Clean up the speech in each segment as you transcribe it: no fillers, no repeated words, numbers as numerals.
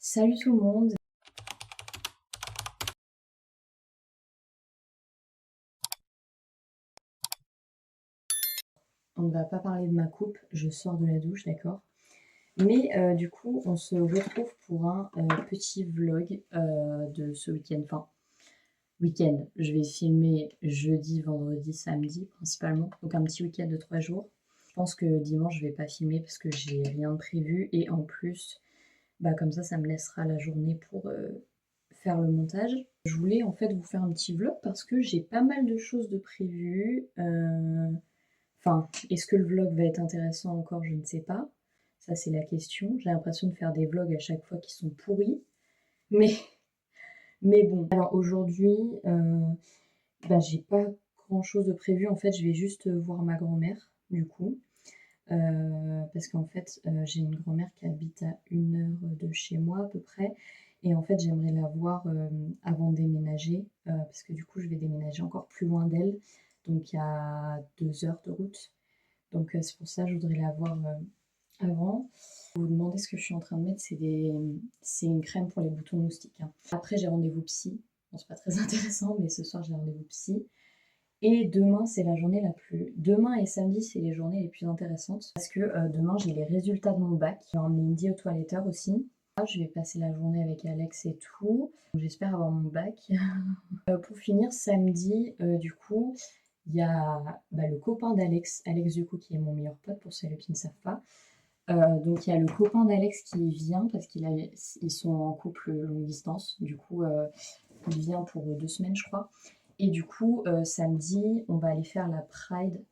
Salut tout le monde. On ne va pas parler de ma coupe, je sors de la douche, d'accord. Mais du coup, on se retrouve pour un petit vlog de ce week-end. Enfin, week-end, je vais filmer jeudi, vendredi, samedi principalement. Donc un petit week-end de 3 jours. Je pense que dimanche, je vais pas filmer parce que j'ai rien de prévu. Et en plus, bah, comme ça me laissera la journée pour faire le montage. Je voulais en fait vous faire un petit vlog parce que j'ai pas mal de choses de prévues. Enfin, est-ce que le vlog va être intéressant encore? Je ne sais pas. Ça, c'est la question. J'ai l'impression de faire des vlogs à chaque fois qui sont pourris. Mais, mais bon. Alors aujourd'hui, bah, j'ai pas grand-chose de prévu. En fait, je vais juste voir ma grand-mère, du coup. Parce qu'en fait, j'ai une grand-mère qui habite à 1 heure de chez moi à peu près. Et en fait, j'aimerais la voir avant de déménager. Parce que du coup, je vais déménager encore plus loin d'elle. Donc, il y a 2 heures de route. Donc c'est pour ça que je voudrais la voir avant. Vous demandez ce que je suis en train de mettre, c'est une crème pour les boutons moustiques, hein. Après j'ai rendez-vous psy. Bon, c'est pas très intéressant, mais ce soir j'ai rendez-vous psy. Et demain c'est la journée la plus. Demain et samedi c'est les journées les plus intéressantes parce que demain j'ai les résultats de mon bac. J'ai emmené Indy au toiletteur aussi. Je vais passer la journée avec Alex et tout. J'espère avoir mon bac. Pour finir, samedi, du coup, il y a bah, le copain d'Alex, Alex du coup, qui est mon meilleur pote pour celles qui ne savent pas. Donc il y a le copain d'Alex qui vient parce ils sont en couple longue distance. Du coup, il vient pour 2 semaines, je crois. Et du coup, samedi, on va aller faire la Pride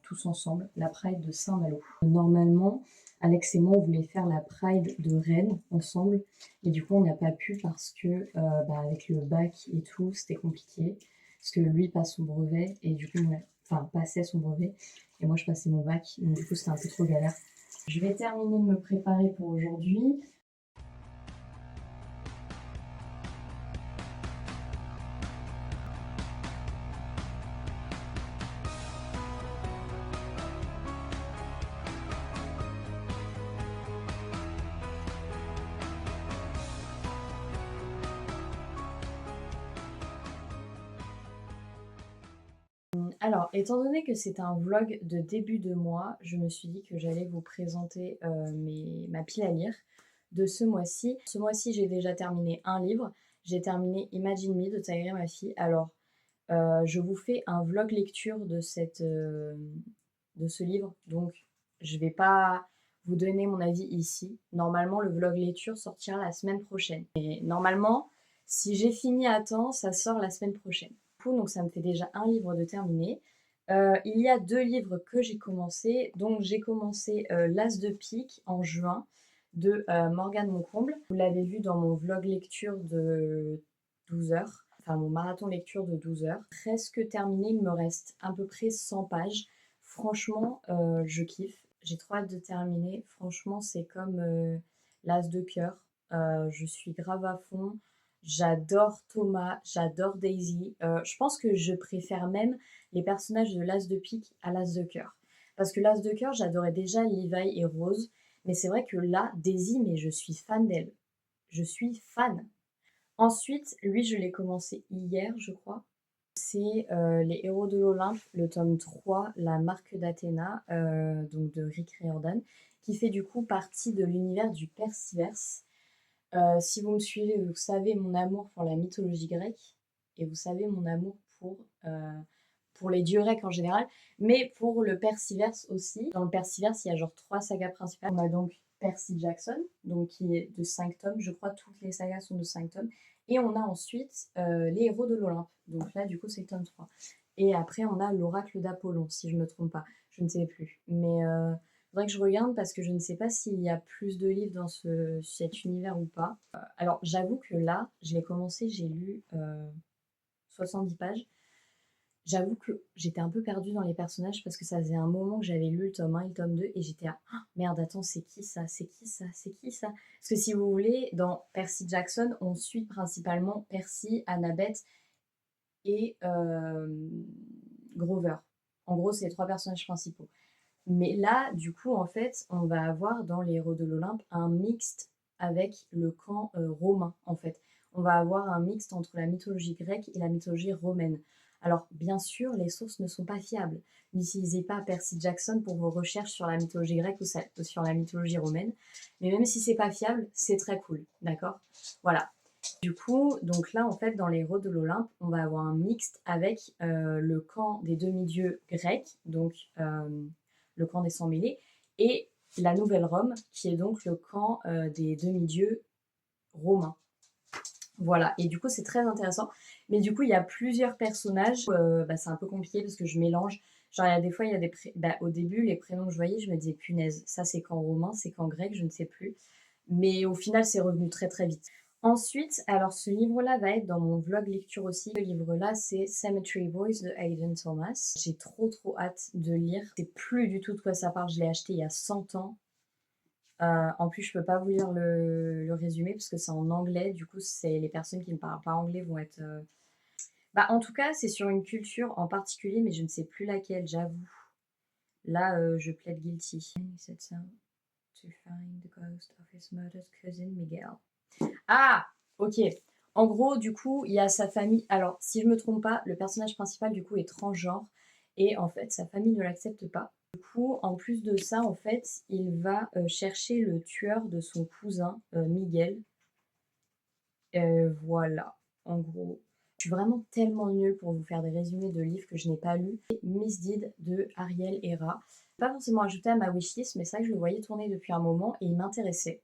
tous ensemble, la Pride de Saint-Malo. Normalement, Alex et moi, on voulait faire la Pride de Rennes ensemble. Et du coup, on n'a pas pu parce que bah, avec le bac et tout, c'était compliqué. Parce que lui passe son brevet et du coup, enfin, passait son brevet. Et moi, je passais mon bac. Donc du coup, c'était un peu trop galère. Je vais terminer de me préparer pour aujourd'hui. Alors, étant donné que c'est un vlog de début de mois, je me suis dit que j'allais vous présenter ma pile à lire de ce mois-ci. Ce mois-ci, j'ai déjà terminé un livre. J'ai terminé Imagine Me de Taïra Mafi. Alors, je vous fais un vlog lecture de ce livre, donc je vais pas vous donner mon avis ici. Normalement, le vlog lecture sortira la semaine prochaine. Et normalement, si j'ai fini à temps, ça sort la semaine prochaine. Donc ça me fait déjà un livre de terminé. Il y a 2 livres que j'ai commencé. Donc j'ai commencé L'As de pique en juin de Morgane Moncomble. Vous l'avez vu dans mon vlog lecture de 12 heures. Enfin mon marathon lecture de 12 heures. Presque terminé, il me reste à peu près 100 pages. Franchement, je kiffe. J'ai trop hâte de terminer. Franchement, c'est comme L'As de cœur. Je suis grave à fond. J'adore Thomas, j'adore Daisy. Je pense que je préfère même les personnages de l'As de pique à l'As de cœur. Parce que l'As de cœur, j'adorais déjà Levi et Rose. Mais c'est vrai que là, Daisy, mais je suis fan d'elle. Je suis fan. Ensuite, lui, je l'ai commencé hier, je crois. C'est Les Héros de l'Olympe, le tome 3, La Marque d'Athéna, donc de Rick Riordan, qui fait du coup partie de l'univers du Percyverse. Si vous me suivez, vous savez mon amour pour la mythologie grecque et vous savez mon amour pour les dieux grecs en général, mais pour le Percyverse aussi. Dans le Percyverse, il y a genre 3 sagas principales. On a donc Percy Jackson, donc qui est de 5 tomes, je crois toutes les sagas sont de 5 tomes. Et on a ensuite les héros de l'Olympe, donc là du coup c'est le tome 3. Et après on a l'oracle d'Apollon, si je ne me trompe pas, je ne sais plus. Mais faudrait que je regarde parce que je ne sais pas s'il y a plus de livres dans cet univers ou pas. Alors j'avoue que là, je l'ai commencé, j'ai lu 70 pages. J'avoue que j'étais un peu perdue dans les personnages parce que ça faisait un moment que j'avais lu le tome 1 et le tome 2 et j'étais à ah, merde, attends, c'est qui ça? C'est qui ça? C'est qui ça? Parce que si vous voulez, dans Percy Jackson, on suit principalement Percy, Annabeth et Grover. En gros, c'est les 3 personnages principaux. Mais là, du coup, en fait, on va avoir dans les héros de l'Olympe un mixte avec le camp romain, en fait. On va avoir un mixte entre la mythologie grecque et la mythologie romaine. Alors, bien sûr, les sources ne sont pas fiables. N'utilisez pas Percy Jackson pour vos recherches sur la mythologie grecque ou sur la mythologie romaine. Mais même si c'est pas fiable, c'est très cool, d'accord? Voilà. Du coup, donc là, en fait, dans les héros de l'Olympe, on va avoir un mixte avec le camp des demi-dieux grecs, donc le camp des Sans-Mêlés, et la Nouvelle Rome, qui est donc le camp des demi-dieux romains. Voilà, et du coup, c'est très intéressant. Mais du coup, il y a plusieurs personnages. C'est un peu compliqué parce que je mélange. Genre, il y a des fois, il y a des au début, les prénoms que je voyais, je me disais, punaise, ça c'est camp romain, c'est camp grec, je ne sais plus. Mais au final, c'est revenu très très vite. Ensuite, alors ce livre-là va être dans mon vlog lecture aussi. Ce livre-là, c'est Cemetery Boys de Hayden Thomas. J'ai trop hâte de lire. Je sais plus du tout de quoi ça parle. Je l'ai acheté il y a 100 ans. En plus, je peux pas vous lire le résumé parce que c'est en anglais. Du coup, c'est les personnes qui ne parlent pas anglais vont être. En tout cas, c'est sur une culture en particulier, mais je ne sais plus laquelle, j'avoue. Là, je plaide guilty. To find the ghost of his murdered cousin Miguel. Ah, ok. En gros, du coup, il y a sa famille. Alors, si je me trompe pas, le personnage principal, du coup, est transgenre. Et en fait, sa famille ne l'accepte pas. Du coup, en plus de ça, en fait, il va chercher le tueur de son cousin, Miguel. Voilà, en gros. Je suis vraiment tellement nulle pour vous faire des résumés de livres que je n'ai pas lus. Miss Deed de Ariel Hera. Pas forcément ajouté à ma wishlist, mais c'est vrai que je le voyais tourner depuis un moment et il m'intéressait.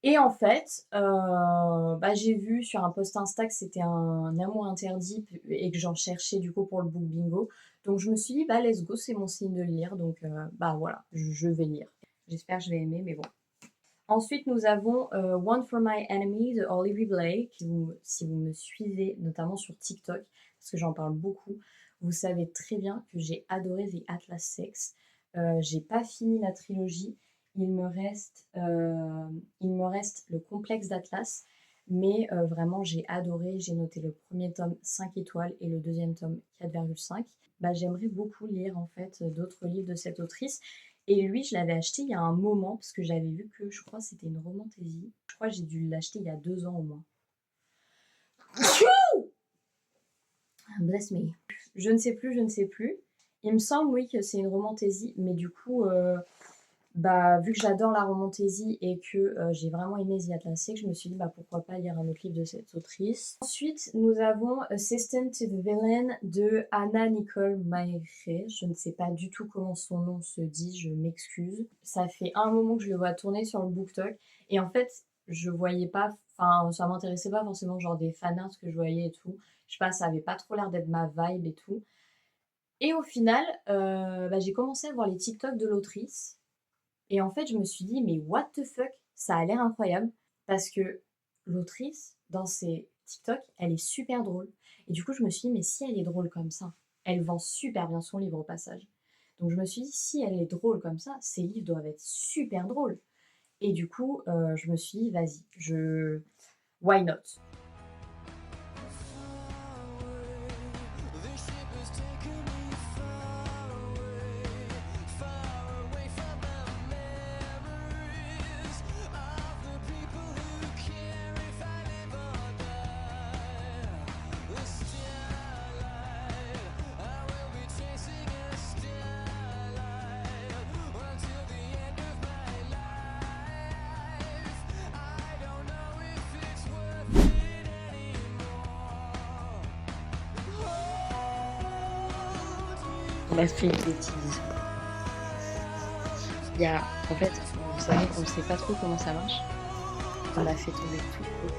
Et en fait, j'ai vu sur un post Insta que c'était un amour interdit et que j'en cherchais du coup pour le book bingo. Donc je me suis dit, let's go, c'est mon signe de lire. Donc voilà, je vais lire. J'espère que je vais aimer, mais bon. Ensuite, nous avons One for My Enemy de Olivia Blake. Si vous me suivez, notamment sur TikTok, parce que j'en parle beaucoup, vous savez très bien que j'ai adoré The Atlas Six. J'ai pas fini la trilogie. Il me reste le complexe d'Atlas, mais vraiment j'ai adoré. J'ai noté le premier tome 5 étoiles et le deuxième tome 4,5. J'aimerais beaucoup lire en fait d'autres livres de cette autrice. Et lui, je l'avais acheté il y a un moment, parce que j'avais vu que je crois que c'était une romantaisie. Je crois que j'ai dû l'acheter il y a 2 ans au moins. Bless me. Je ne sais plus. Il me semble, oui, que c'est une romantaisie, mais du coup, vu que j'adore la romantaisie et que j'ai vraiment aimé The Atlas Six, je me suis dit pourquoi pas lire un autre livre de cette autrice. Ensuite, nous avons Assistant to the Villain de Anna Nicole Maire. Je ne sais pas du tout comment son nom se dit, je m'excuse. Ça fait un moment que je le vois tourner sur le BookTok et en fait, je voyais pas, ça m'intéressait pas forcément, genre des fanarts que je voyais et tout. Je sais pas, ça avait pas trop l'air d'être ma vibe et tout. Et au final, j'ai commencé à voir les TikTok de l'autrice. Et en fait, je me suis dit, mais what the fuck, ça a l'air incroyable. Parce que l'autrice, dans ses TikTok, elle est super drôle. Et du coup, je me suis dit, mais si elle est drôle comme ça, elle vend super bien son livre au passage. Donc je me suis dit, si elle est drôle comme ça, ses livres doivent être super drôles. Et du coup, je me suis dit, vas-y, why not? On a fait une bêtise. En fait, vous savez qu'on ne sait pas trop comment ça marche. On a fait tomber tout le pot.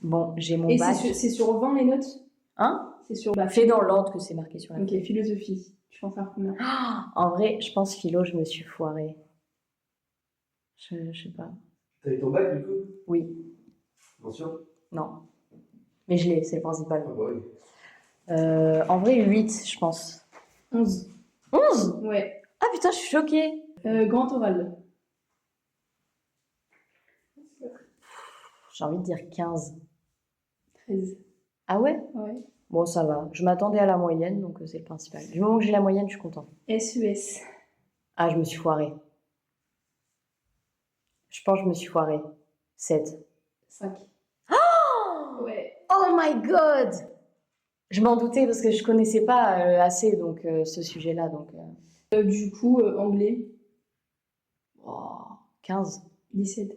Bon, j'ai mon bac. Et c'est sur 20 les notes? Hein? C'est sur... Fais dans l'ordre que c'est marqué sur la Ok, feuille. philosophie. Tu penses à combien? En vrai, je pense philo, je me suis foirée. Je sais pas. T'avais ton bac du coup? Oui. Bien sûr. Non. Mais je l'ai, c'est le principal. Ah bah oui. En vrai, 8, je pense. 11. 11? Ouais. Ah putain, je suis choquée. Grand oral. J'ai envie de dire 15. 13. Ah ouais? Ouais. Bon, ça va. Je m'attendais à la moyenne, donc c'est le principal. Du moment que j'ai la moyenne, je suis contente. SES. Ah, je me suis foirée. Je pense que je me suis foirée. 7. 5. Ouais. Oh my god! Je m'en doutais parce que je connaissais pas assez donc, ce sujet-là. Donc, Du coup, anglais, oh, 15. 17.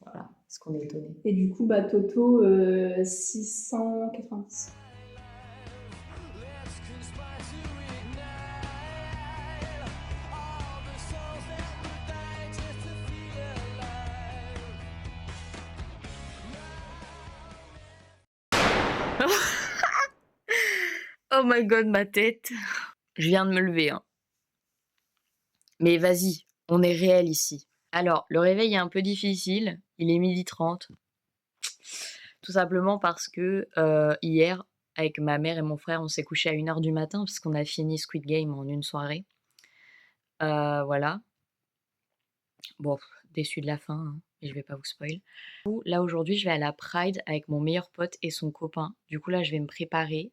Voilà, est-ce qu'on est étonné? Et du coup, bah, Toto, 690. Oh my god, ma tête. Je viens de me lever, hein. Mais vas-y, on est réel ici. Alors, le réveil est un peu difficile. Il est 12h30. Tout simplement parce que hier, avec ma mère et mon frère, on s'est couché à 1h du matin parce qu'on a fini Squid Game en une soirée. Voilà. Bon, déçu de la fin, hein, et je vais pas vous spoil. Là, aujourd'hui, je vais à la Pride avec mon meilleur pote et son copain. Du coup, là, je vais me préparer.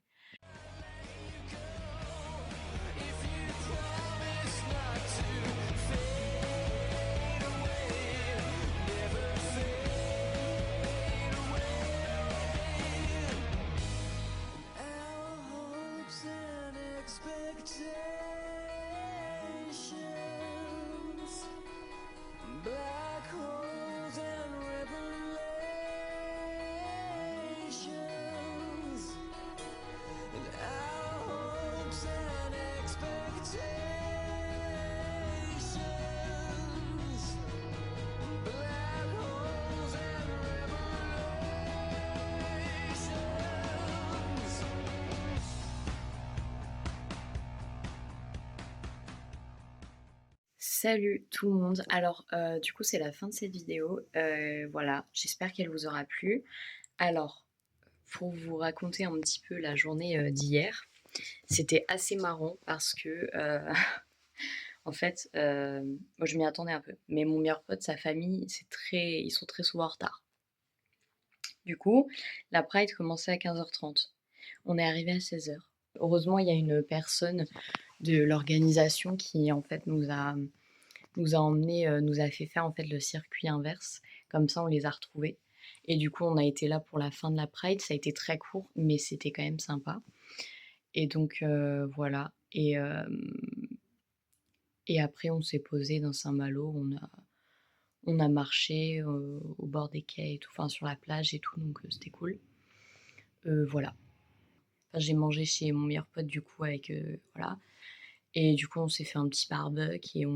Salut tout le monde, alors du coup c'est la fin de cette vidéo, voilà, j'espère qu'elle vous aura plu. Alors, pour vous raconter un petit peu la journée d'hier, c'était assez marrant parce que en fait, moi je m'y attendais un peu, mais mon meilleur pote, sa famille, ils sont très souvent en retard. Du coup, la Pride commençait à 15h30, on est arrivé à 16h. Heureusement, il y a une personne de l'organisation qui en fait nous a emmené, nous a fait faire en fait le circuit inverse, comme ça on les a retrouvés. Et du coup on a été là pour la fin de la Pride, ça a été très court mais c'était quand même sympa. Et donc voilà, et après on s'est posé dans Saint-Malo, on a marché au bord des quais et tout, enfin sur la plage et tout, donc c'était cool. Voilà. Enfin, j'ai mangé chez mon meilleur pote du coup avec voilà. Et du coup, on s'est fait un petit barbecue et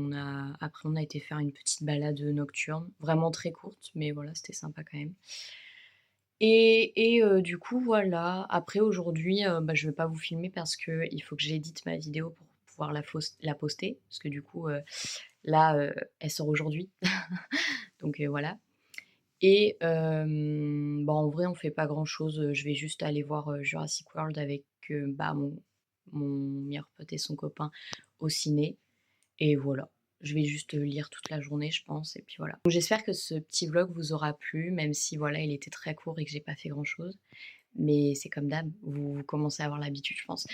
après on a été faire une petite balade nocturne, vraiment très courte, mais voilà, c'était sympa quand même. Et du coup, voilà. Après aujourd'hui, bah, je vais pas vous filmer parce qu'il faut que j'édite ma vidéo pour pouvoir la poster, parce que du coup, là, elle sort aujourd'hui. Donc voilà. Et bah, en vrai, on fait pas grand-chose, je vais juste aller voir Jurassic World avec bah, mon meilleur pote et son copain au ciné. Et voilà, je vais juste lire toute la journée, je pense, et puis voilà. Donc j'espère que ce petit vlog vous aura plu, même si voilà, il était très court et que j'ai pas fait grand-chose. Mais c'est comme d'hab, vous commencez à avoir l'habitude, je pense.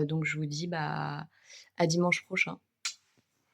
Donc je vous dis bah, à dimanche prochain.